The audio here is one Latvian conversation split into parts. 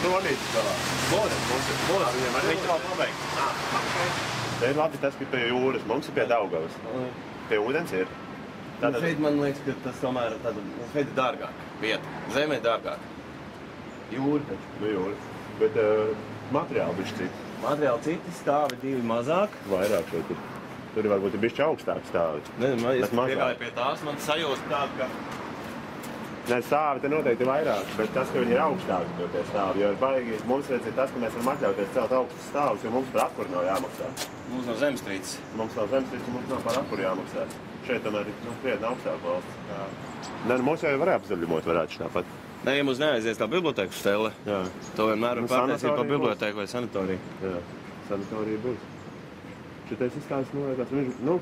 Kronītis galā. Būs. Viņam arī Viņš vēl pabeigts. Te ir labi tas, ka pie jūras, mums ir pie Daugavas. Pie ūdens ir. Šeit man liekas, ka tas tomēr šeit ir dārgāk vieta. Zemē ir dārgāk. Jūra taču. Nu jūra. Bet materiāli bišķi citi. Materiāli citi, stāvi divi mazāk. Vairāk šeit ir. Tur varbūt ir bišķi augstāk stāvi. Es piegāju pie tās, man sajūta tāda, ka... Nē, stāvi te noteikti ir vairāk, bet tas, ka viņi ir augstāki to tie stāvi, jo baigi, mums redz ir tas, ka mēs varam atļauties celt augstus stāvus, jo mums par apkuru nav jāmaksā. Mums nav zemestrīces. Mums nav zemestrīces, un mums nav par apkuru jāmaksā. Šeit tomēr ir krietni augstāk valsts. Nē, nu mūs jau var apzaļumot varētu tāpat. Nē, ja mums neaizies tā bibliotēku stele, to vienmēr var pārtiesīt par bibliotēku vai sanatoriju. Jā, sanatorija būs. Šitais izstāsts noliekas, nu,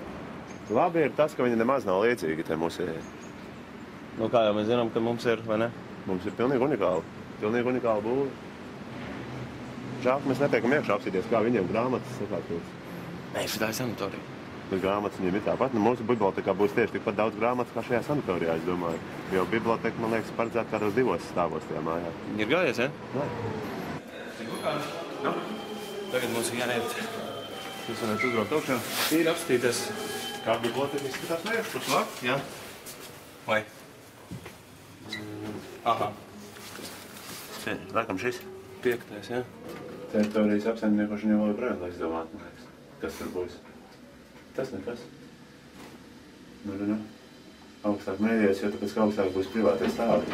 labi ir tas, ka viņi nemaz nav liecīgi te musējai. Nu, kā jau mēs zinām, ka mums ir, vai ne? Mums ir pilnīgi unikāla būve. Žēl, ka mēs netiekam iekšā apsīties, kā viņiem grāmatas sakārtos. Nē, šitā ir sanatorija. Bet grāmatas viņiem ir tāpat. Nu, mūsu bibliotekā būs tieši tikpat daudz grāmatas kā šajā sanatorijā, es domāju. Jo biblioteka, man liekas, paredzēta kādos 2 stāvos tajā mājā. Ir gājies, ja? Jā. Nu, tagad mums ir jāiet. Jūs varētu uzbraukt augšā. Ir apstīties. Kā biblioteka izskatās no iekšpuses, labi? Jā. Vai? Aha. Laikam šis. 5. jā. Teritorijas apsaimniekošana jau joprojām laiks domāt, man liekas. Kas tur būs? Tas nekas. Nu. Augstāk mēģies, jo tāpēc, ka augstāk būs privātais stāvi.